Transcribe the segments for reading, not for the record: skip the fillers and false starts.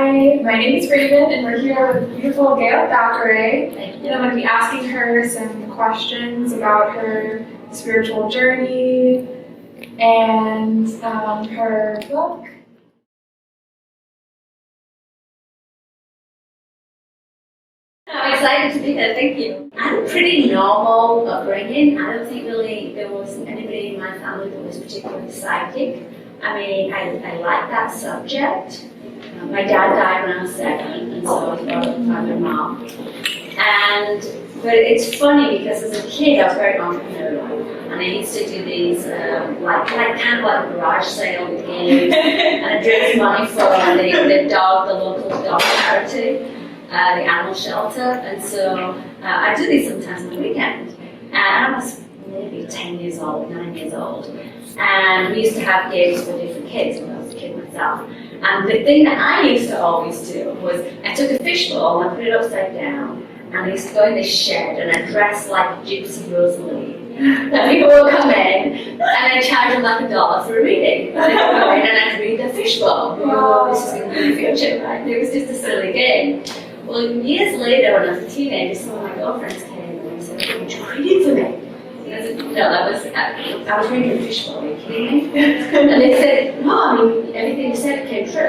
Hi, my name is Raven, and we're here with beautiful Gail Thackray. And I'm going to be asking her some questions about her spiritual journey and her book. I'm excited to be here, thank you. I had a pretty normal upbringing. I don't think really there was anybody in my family that was particularly psychic. I mean, I like that subject. My dad died when I was 7, and so I was brought up by my mom. But it's funny because as a kid I was very entrepreneurial, and I used to do these kind of like a garage sale with games, and I raised money for the local dog charity, the animal shelter, and so I do these sometimes on the weekend. And I was maybe 10 years old, 9 years old, and we used to have games for different kids when I was a kid myself. And the thing that I used to always do was I took a fishbowl and I put it upside down, and I used to go in this shed and I dressed like Gypsy Rosalie. And people would come in and I'd charge them like $1 for a reading. And they'd go in and I'd read the fishbowl. Oh, this is going to be the future, right? It was just a silly game. Well, years later when I was a teenager, some of my girlfriends came and they said, "Would you read for me?" And I said, "No, I was reading the fishbowl, are you kidding me?" And they said, "No, I mean, everything you said came true."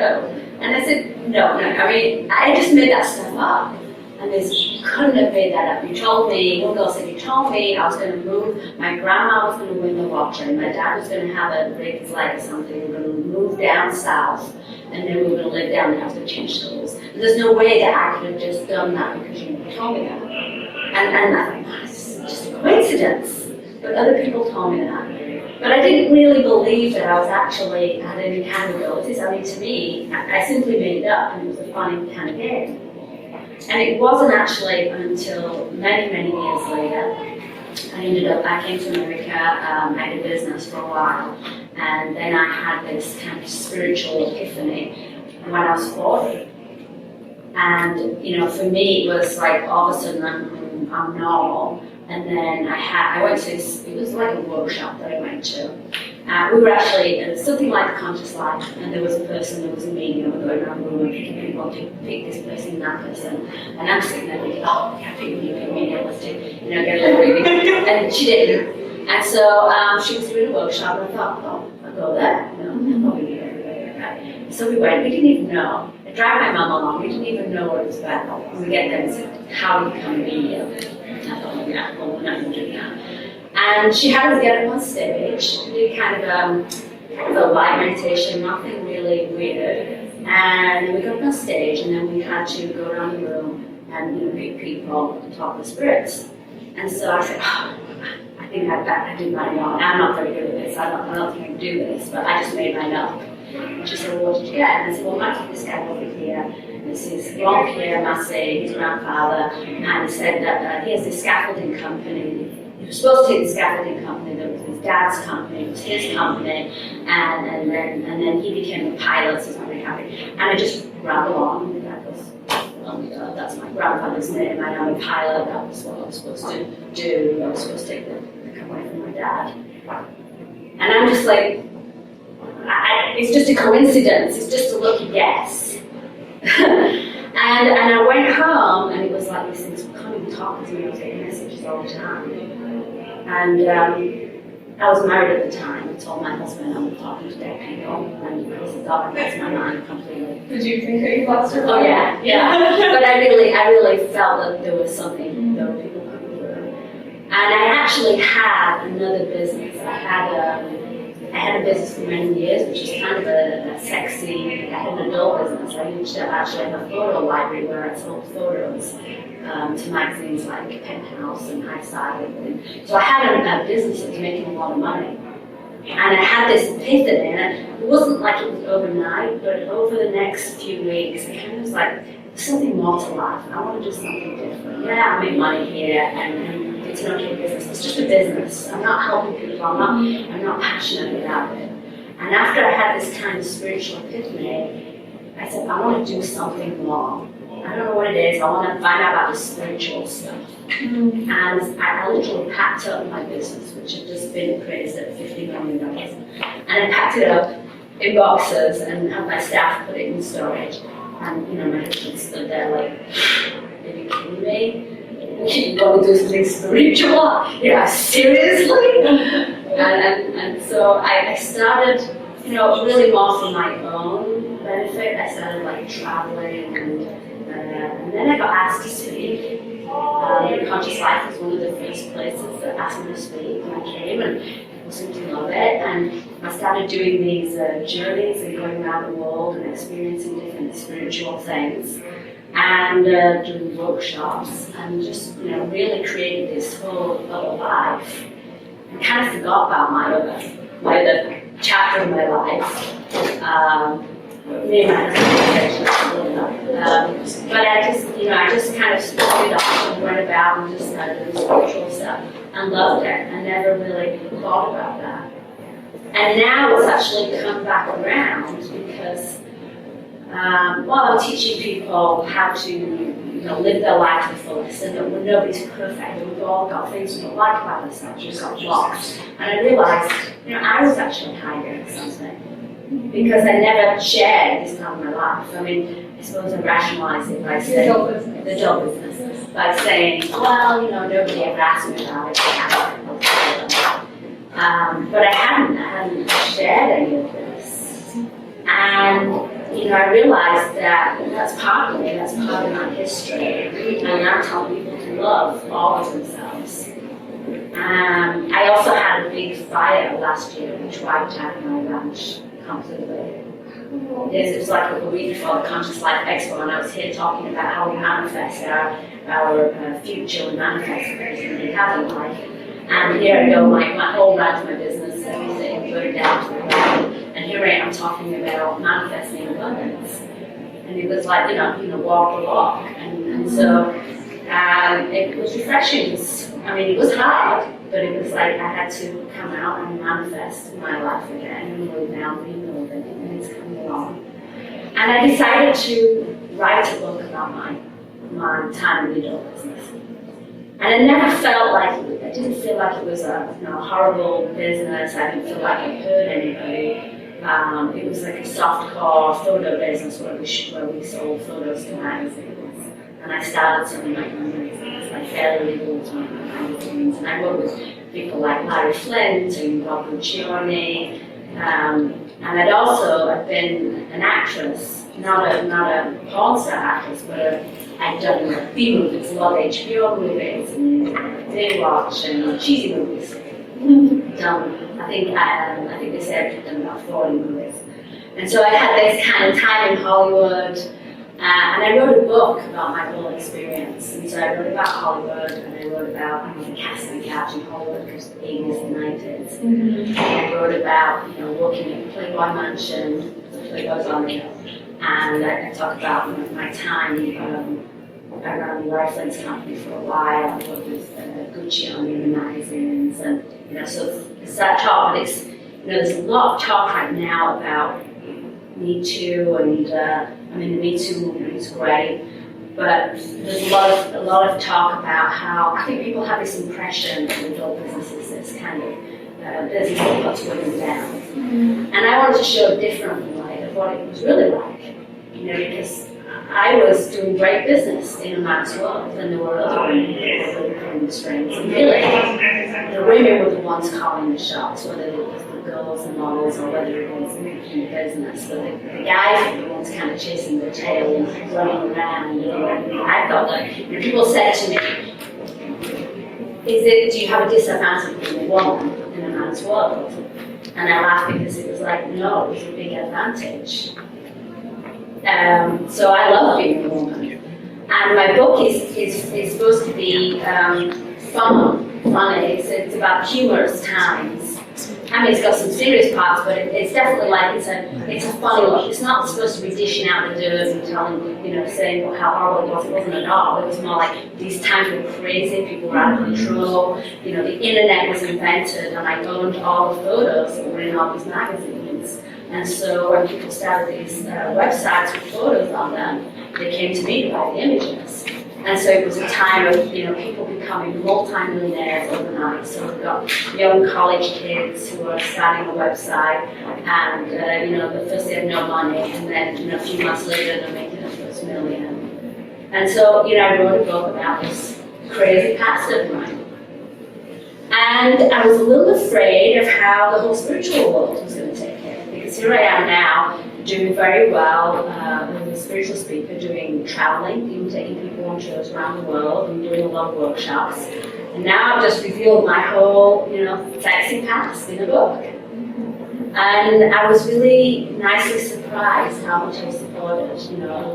And I said, no, I mean, I just made that stuff up. And they said, "You couldn't have made that up. You told me," one girl said, "You told me I was going to move, my grandma was going to win the lottery, my dad was going to have a break his leg or something, we were going to move down south, and then we were going to live down there, I was going to change schools. And there's no way that I could have just done that because you told me that." And I thought, oh, it's just a coincidence. But other people told me that. But I didn't really believe that I was actually had any kind of abilities. I mean, to me, I simply made it up, and it was a funny kind of game. And it wasn't actually until many, many years later, I came to America, I had a business for a while, and then I had this kind of spiritual epiphany when I was 40. And, you know, for me, it was like all of a sudden I'm normal. And then I went to this, it was like a workshop that I went to. We were actually something like a conscious life, and there was a person, there was a medium, going around the room and picking people, pick this person, that person. And I'm sitting there thinking, oh, yeah, pick me, let's do, get a little reading. And she didn't. And so she was doing a workshop, and I thought, oh, I'll go there, I'll probably meet everybody, right? So we went, we didn't even know. I dragged my mum along, we didn't even know what it was about. We get there and said, how do you become a medium? I thought, yeah, well, we're not going to do that. And she had us get up on stage, do kind of a light meditation, nothing really weird. And we got up on stage, and then we had to go around the room and meet people and talk with spirits. And so I said, oh, I think I did mine wrong. I'm not very good at this. I don't think I can do this, but I just made mine up. And she said, well, what did you get? And I said, well, I took this guy over here. This is Jean-Pierre Massé, his grandfather, and he said that he has this scaffolding company. He was supposed to take the scaffolding company that was his dad's company, it was his company, and then he became a pilot, so he's not very happy. And I just ran along, and that goes, oh my God, that's my grandfather's name, I am a pilot, that was what I was supposed to do, I was supposed to take the company from my dad. And I'm just like, it's just a coincidence, it's just a lucky guess. and I went home, and it was like these things were coming and talking to me. I was getting messages all the time. And I was married at the time. I told my husband I was talking to dead people, and he said, "God, that's my mind completely." Did you think that you lost your mind? Oh yeah. But I really felt that there was something. There were people coming through. And I actually had another business. I had a business for many years, which is kind of a sexy, I had an adult business. I used to actually have a photo library where I sold photos to magazines like Penthouse and High Side. And so I had a business that was making a lot of money. And I had this epiphany, and it wasn't like it was overnight, but over the next few weeks, it kind of was like, there's something more to life. I want to do something different. Yeah, I make money here, and it's an okay business. It's just a business. I'm not helping people. I'm not passionate about it. And after I had this kind of spiritual epiphany, I said, I want to do something more. I don't know what it is. I want to find out about the spiritual stuff. And I literally packed up my business, which had just been appraised at $50 million. And I packed it up in boxes and had my staff put it in storage. And, my husband stood there like, are you kidding me? You want to do something spiritual? Yeah, seriously? and so I started, really more for my own benefit. I started like traveling and then I got asked to speak. Conscious Life was one of the first places that asked me to speak, and I came and people seemed to love it. And I started doing these journeys and going around the world and experiencing different spiritual things and doing workshops and just really created this whole other life. I kind of forgot about my other chapter of my life. Me and my husband, but I just kind of started off and went about and just started doing spiritual stuff and loved it. I never really thought about that. And now it's actually come back around because I'm teaching people how to live their life to the fullest, and that nobody's perfect. We've all got things we don't like about ourselves, we've got blocks. And I realized, I was actually hiding something because I never shared this part of my life. I suppose I rationalized it by saying the dog business, by saying, well, nobody ever asked me about it. But I hadn't shared any of this. And I realized that that's part of me, that's part of my history, and I'm telling people to love all of themselves. I also had a big fire last year which wiped out my ranch completely. Yes, it was like a week before the Conscious Life Expo, and I was here talking about how we manifest our future, we manifest everything we have in life. And here I go, my whole ranch, my business, everything, going down to the ground. And here I am talking about manifesting abundance. And it was like, walk the walk. And so it was refreshing. It was hard, but it was like I had to come out and manifest my life again and move now, rebuild it, and it's coming along. And I decided to write a book about my time in the adult business. And I never felt like I didn't feel like it was a horrible business. I didn't feel like it hurt anybody. It was like a softcore photo business where we sold photos to magazines. And I started selling my own magazines, like Fairly Legal magazines. And I worked with people like Larry Flint and Bob Guccione. And I've been an actress, not a porn star actress, but I'd done B movies, a lot of HBO movies and Daywatch and cheesy movies. I think they said I've done about 40 movies. And so I had this kind of time in Hollywood, and I wrote a book about my whole experience. And so I wrote about Hollywood, and I wrote about the casting couch in Hollywood, because the 80s and 90s. And I wrote about working at Playboy Mansion, Playboy's on the hill. And I talk about my time. I ran the Lifelines company for a while. I worked with Gucci on the magazines, and so it's that talk. But there's a lot of talk right now about Me Too, and the Me Too movement is great, but there's a lot of talk about how I think people have this impression that adult business is this kind of business that puts women down, and I wanted to show a different light of what it was really like, because I was doing great business in a man's world, and there were other women who were pulling the strings. And really, the women were the ones calling the shots, whether it was the girls and models or whether it was in the business. But the guys were the ones kind of chasing their tail and running around. And I felt like people said to me, do you have a disadvantage being a woman in a man's world? And I laughed because it was like, no, it was a big advantage. So I love being a woman, and my book is supposed to be funny. It's about humorous times. It's got some serious parts, but it's definitely like it's a funny look. It's not supposed to be dishing out the dirt and telling, saying how horrible it was. It wasn't at all. It was more like these times were crazy. People were out of control. The internet was invented, and I owned all the photos that were in all these magazines. And so when people started these websites with photos on them, they came to me to buy the images. And so it was a time of people becoming multi-millionaires overnight. So we've got young college kids who are starting a website, and the first they had no money, and then a few months later they're making $1 million. And so, I wrote a book about this crazy past of mine. And I was a little afraid of how the whole spiritual world was going to take it. Because here I am now, doing very well as a spiritual speaker, doing traveling, even taking people on shows around the world and doing a lot of workshops. And now I've just revealed my whole, sexy past in a book. And I was really nicely surprised how much I was supported,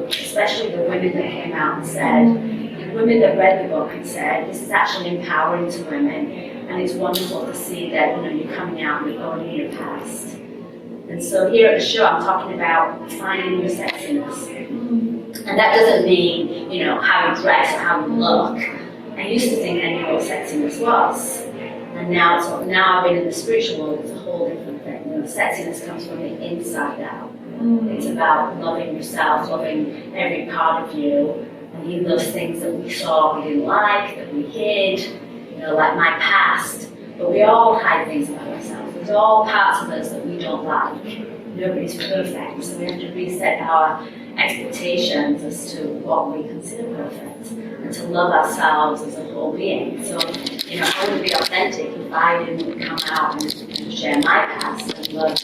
especially the women that came out and said, the women that read the book and said, this is actually empowering to women, and it's wonderful to see that, you're coming out and owning your past. And so here at the show, I'm talking about finding your sexiness. And that doesn't mean, how you dress or how you look. I used to think I knew what sexiness was. And now I've been in the spiritual world, it's a whole different thing. Sexiness comes from the inside out. It's about loving yourself, loving every part of you, and even those things that we saw we didn't like, that we hid, like my past. But we all hide things about ourselves. There's all parts of us that we don't like. Nobody's perfect, so we have to reset our expectations as to what we consider perfect, and to love ourselves as a whole being. So, I wouldn't be authentic if I didn't come out and share my past and love,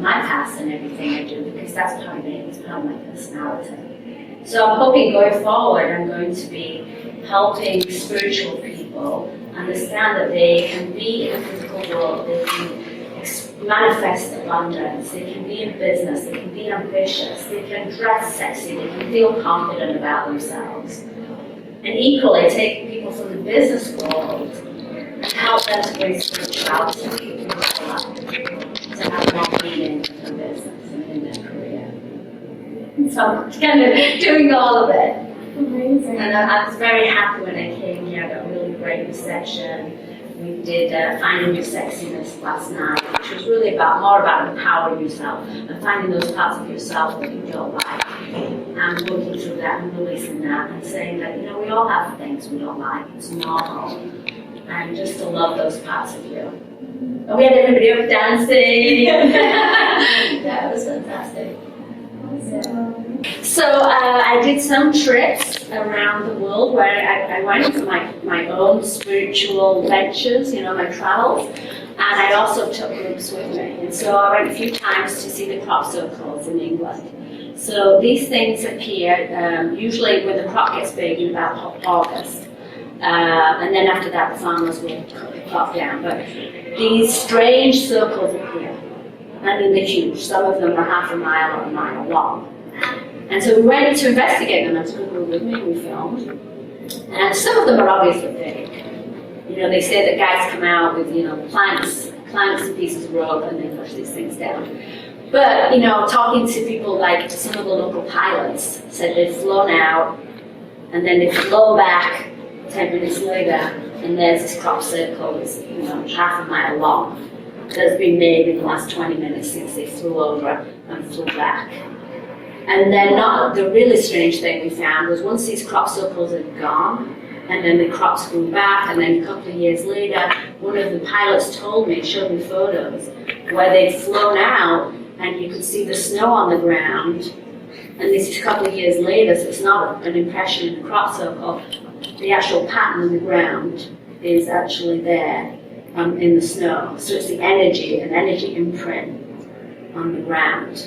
my past and everything I do, because that's part of me, it's part of my personality. So I'm hoping going forward, I'm going to be helping spiritual people understand that they can be in the physical world, they can manifest abundance, they can be in business, they can be ambitious, they can dress sexy, they can feel confident about themselves. And equally, take people from the business world and help them to bring spirituality into their life, to have more meaning in their business and in their career. So I'm kind of doing all of it. Amazing. And I was very happy when I came here. I got a really great reception. We did Finding Your Sexiness last night, which was really more about empowering yourself and finding those parts of yourself that you don't like. And working through that and releasing that and saying that, we all have things we don't like. It's normal. And just to love those parts of you. And we had everybody up dancing. That was fantastic. So I did some trips around the world where I went for my own spiritual ventures, my travels, and I also took groups with me. And so I went a few times to see the crop circles in England. So these things appear usually when the crop gets big in about August. And then after that the farmers will cut the crop down. But these strange circles appear. And then they're huge. Some of them are half a mile or a mile long. And so we went to investigate them, and took a group with me, we filmed. And some of them are obviously fake. They say that guys come out with, planks and pieces of rope, and they push these things down. But, talking to people like some of the local pilots said they'd flown out, and then they'd flown back 10 minutes later, and there's this crop circle that's, half a mile long, that's been made in the last 20 minutes since they flew over and flew back. And then the really strange thing we found was once these crop circles had gone, and then the crops grew back, and then a couple of years later, one of the pilots showed me photos where they'd flown out, and you could see the snow on the ground, and this is a couple of years later, so it's not an impression in the crop circle, the actual pattern on the ground is actually there in the snow. So it's an energy imprint on the ground.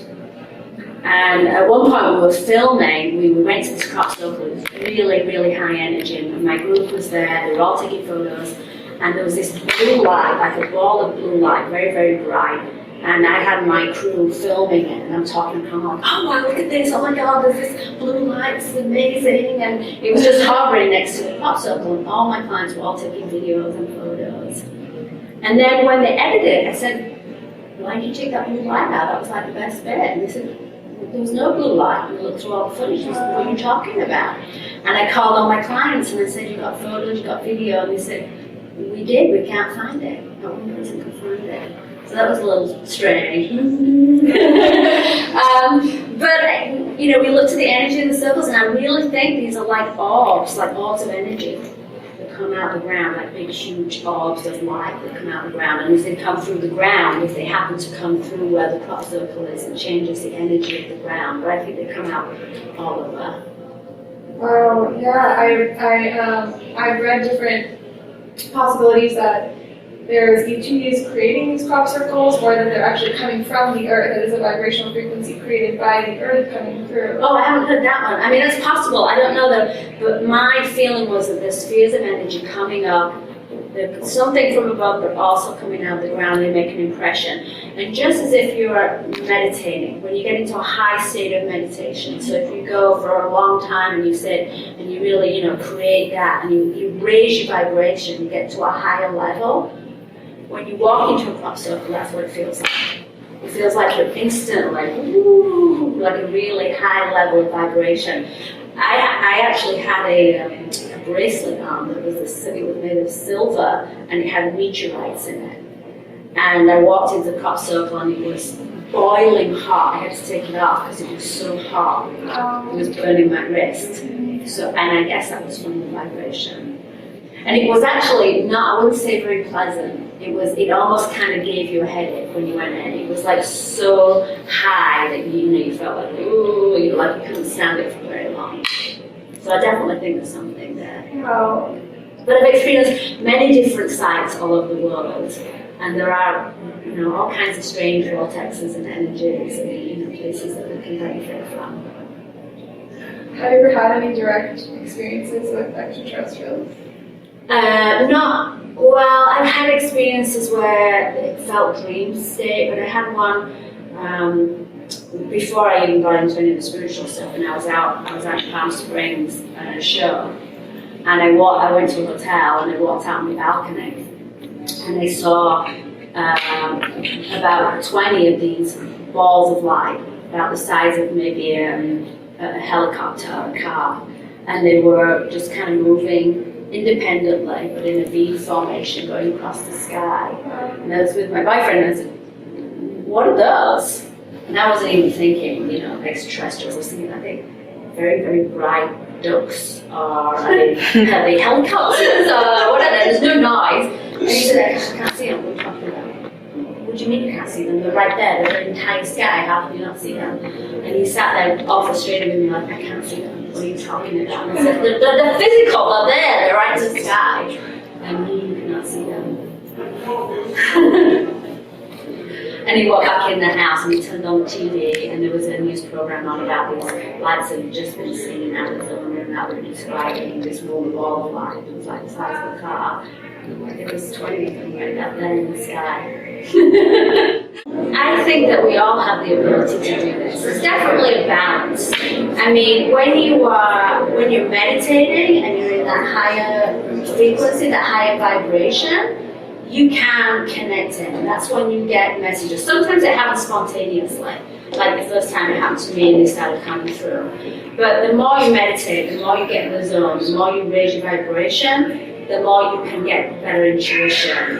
And at one point we were filming, we went to this crop circle, it was really, really high energy, and my group was there, they were all taking photos, and there was this blue light, like a ball of blue light, very, very bright, and I had my crew filming it, and I'm talking, and I'm like, oh wow, look at this, oh my god, there's this blue light, this is amazing, and it was just hovering next to the crop circle, and all my clients were all taking videos and photos. And then when they edited it, I said, why did you take that blue light out? That was like the best bit. And they said, there was no blue light. And we looked through all the footage and said, what are you talking about? And I called all my clients and I said, you got photos, you got video? And they said, we did, we can't find it. No one person could find it. So that was a little strange. But, we looked at the energy in the circles, and I really think these are like orbs of energy. The come out of the ground, like big, huge orbs of light that come out of the ground. And as they come through the ground, if they happen to come through where the crop circle is, it changes the energy of the ground. But I think they come out all over. Wow, yeah, I've read different possibilities that there's ETs creating these crop circles, or that they're actually coming from the Earth. That is a vibrational frequency created by the Earth coming through. Oh, I haven't heard that one. I mean, that's possible. I don't know that, but my feeling was that there's spheres of energy coming up, there's something from above, but also coming out of the ground. They make an impression. And just as if you're meditating, when you get into a high state of meditation, so if you go for a long time and you sit and you really, create that, and you raise your vibration, you get to a higher level. When you walk into a crop circle, that's what it feels like. It feels like you're instantly, woo, like a really high level of vibration. I actually had a bracelet on that was it was made of silver, and it had meteorites in it. And I walked into the crop circle and it was boiling hot. I had to take it off because it was so hot. It was burning my wrist. So, and I guess that was from the vibration. And it was actually not, I wouldn't say very pleasant. It almost kind of gave you a headache when you went in. It was like so high that you felt like, ooh, like you couldn't stand it for very long. So I definitely think there's something there. Wow. But I've experienced many different sites all over the world, and there are, all kinds of strange vortexes and energies and places that we can benefit from. Have you ever had any direct experiences with extraterrestrials? Well, I've had experiences where it felt dream state, but I had one before I even got into any of the spiritual stuff, and I was out in Palm Springs at a show, and I went to a hotel and I walked out on the balcony, and I saw about 20 of these balls of light, about the size of maybe a helicopter or a car, and they were just kind of moving independently, but in a V formation going across the sky. And I was with my boyfriend, and I said, what are those? And I wasn't even thinking, extraterrestrials. I was thinking, I think, very, very bright ducks, or are they helicopters, or whatever. There's no noise. And he said, I can't see them. What are you talking about? What do you mean you can't see them? They're right there. They're in the entire sky. How can you not see them? And he sat there all frustrated with me, like, I can't see them. What are you talking about? And I said, they're physical. They're there. They're right in the sky. And you cannot see them. And he walked back in the house and he turned on the TV, and there was a news program on about these lights that had just been seen in Arizona, and now they're describing this warm ball of light. It was like the size of a car. It was 20 of them right up there in the sky. I think that we all have the ability to do this. It's definitely a balance. I mean, when you're meditating and you're in that higher frequency, that higher vibration, you can connect it, and that's when you get messages. Sometimes it happens spontaneously, like the first time it happened to me and they started coming through. But the more you meditate, the more you get in the zone, the more you raise your vibration, the more you can get better intuition.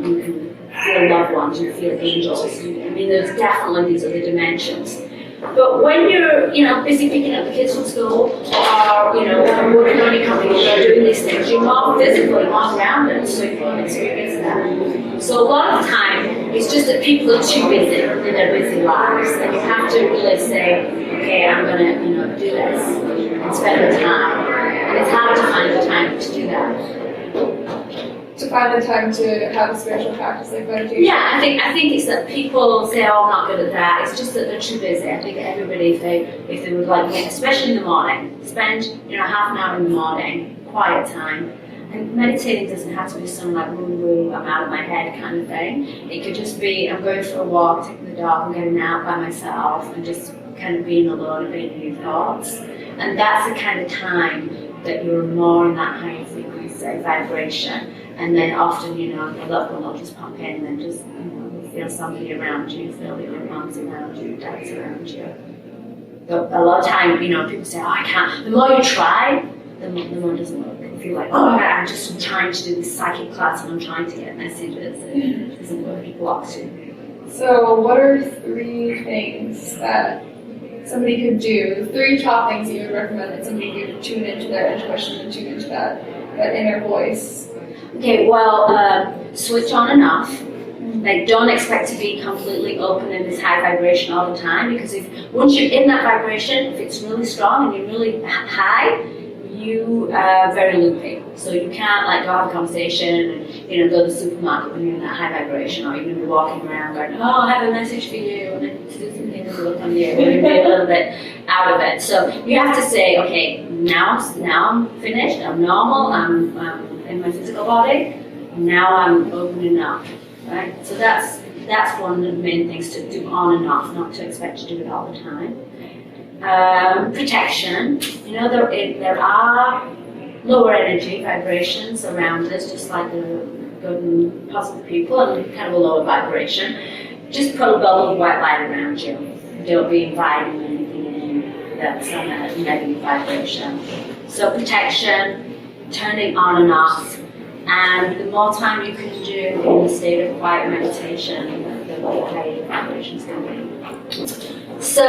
You can feel loved ones, you feel angels. I mean, there's definitely these other dimensions. But when you're, busy picking up the kids from school, or, working on your company, or doing these things, you're more physically, more grounded, so you can experience that. So a lot of the time, it's just that people are too busy in their busy lives, and you have to really say, okay, I'm going to, do this, and spend the time. And it's hard to find the time to do that. To find the time to have a spiritual practice like meditation? Yeah, I think it's that people say, oh, I'm not good at that. It's just that they're too busy. I think everybody, if they would like, especially in the morning, spend half an hour in the morning, quiet time. And meditating doesn't have to be some like woo-woo, I'm out of my head kind of thing. It could just be, I'm going for a walk, taking the dog, I'm getting out by myself, and just kind of being alone and being in your thoughts. And that's the kind of time that you're more in that higher frequency vibration. And then often, a loved one will just pop in and just, you feel somebody around you, feel your mom's around you, dad's around you. But a lot of time, people say, oh, I can't. The more you try, the more it doesn't work. If you're like, oh, I'm just trying to do this psychic class and I'm trying to get messages, it doesn't work, it blocks you. So what are 3 things that somebody could do, 3 top things you would recommend that somebody could tune into their intuition and tune into that that inner voice? Okay, well, switch on and off. Like, don't expect to be completely open in this high vibration all the time, because once you're in that vibration, if it's really strong and you're really high, you are very loopy. So you can't like go have a conversation and go to the supermarket when you're in that high vibration, or you're going to be walking around going, oh, I have a message for you, and I need to do something to look on you, and you'll be a little bit out of it. So you have to say, okay, now I'm finished, I'm normal, I'm in my physical body, now I'm opening up. Right? So that's one of the main things to do on and off, not to expect to do it all the time. Protection. There are lower energy vibrations around us, just like the good and positive people, and kind of a lower vibration. Just put a bubble of white light around you. Don't be inviting anything in that's on a negative vibration. So protection, turning on and off. And the more time you can do in a state of quiet meditation, the higher vibrations can be. So,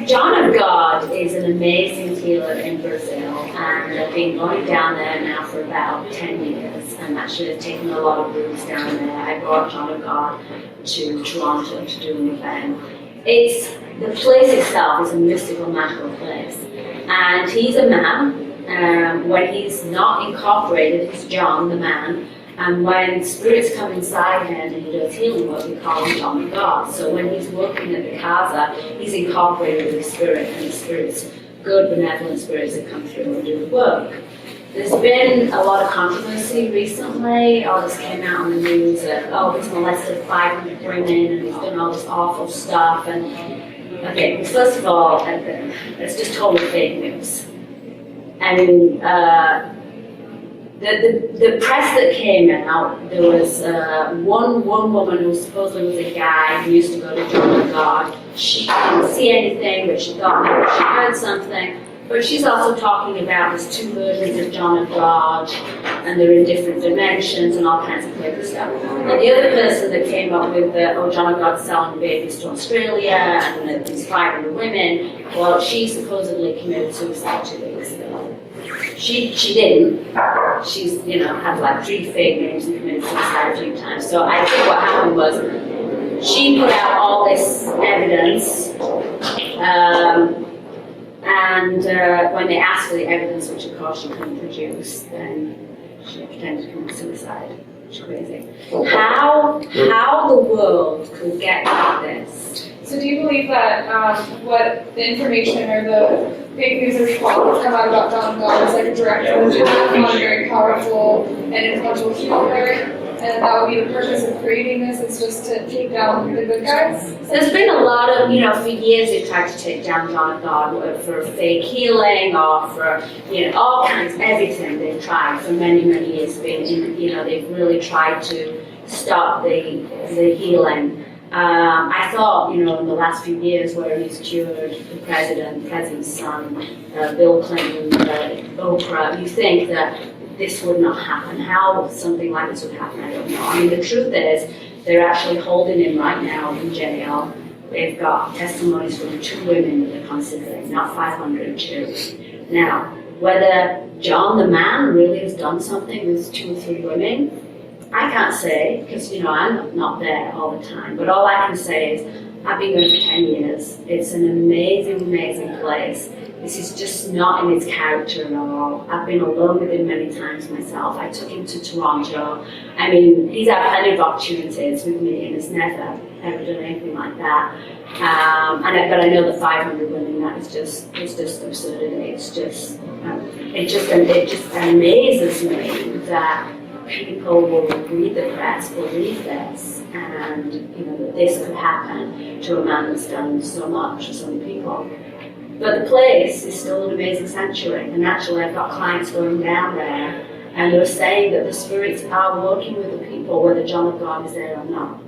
John of God is an amazing healer in Brazil, and I've been going down there now for about 10 years, and actually I've taken a lot of groups down there. I brought John of God to Toronto to do an event. The place itself is a mystical, magical place, and he's a man. When he's not incorporated, he's John, the man, and when spirits come inside him and he does healing work, we call him John of God. So when he's working at the casa, he's incorporated with the spirit, and the spirits, good benevolent spirits that come through and do the work. There's been a lot of controversy recently. All this came out on the news that, he's molested 500 women and he's done all this awful stuff. And okay, first of all, it's just totally fake news. I mean, the press that came out, there was one woman who supposedly was a guy who used to go to John of God. She didn't see anything, but she thought maybe she heard something. But she's also talking about there's two versions of John of God, and they're in different dimensions and all kinds of crazy stuff. And the other person that came up with John of God's selling babies to Australia, and these 500 women, well, she supposedly committed suicide 2 weeks ago. She didn't. She's, had like 3 fake names and committed suicide a few times. So I think what happened was she put out all this evidence, and when they asked for the evidence, which of course she couldn't produce, then she pretended to commit suicide. It's crazy. How the world could get like this. So do you believe that what the information or the fake news or reports come out about John of God is like a direct allusion to a very powerful and influential healer, and that would be the purpose of creating this, is just to take down the good guys? There's been a lot of, for years they've tried to take down John of God for fake healing or for, all kinds, everything they've tried for many, many years. They've really tried to stop the healing. I thought, in the last few years where he's cured the president's son, Bill Clinton, Oprah, you think that this would not happen. How something like this would happen, I don't know. I mean, the truth is, they're actually holding him right now in jail. They've got testimonies from 2 women that they're considering, not 500, 2. Now, whether John the man really has done something with 2 or 3 women, I can't say, because I'm not there all the time, but all I can say is I've been going for 10 years. It's an amazing, amazing place. This is just not in its character at all. I've been alone with him many times myself. I took him to Toronto. I mean, he's had plenty of opportunities with me and has never, ever done anything like that. But I know the 500 women, it's just absurdity. It just amazes me that people will read the press, believe this, and that this could happen to a man that's done so much for so many people. But the place is still an amazing sanctuary, and actually I've got clients going down there, and they're saying that the spirits are working with the people whether John of God is there or not,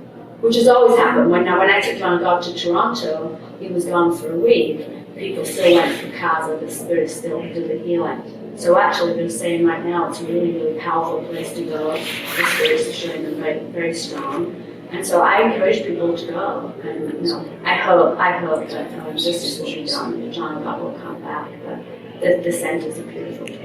which has always happened. When I took John of God to Toronto, he was gone for a week. People still went to Casa, the spirits still do the healing. So actually they're saying right now it's a really, really powerful place to go. The spirits are showing them very, very strong. And so I encourage people to go. And I hope that justice will be done, that John of God will come back. But the center's a beautiful place.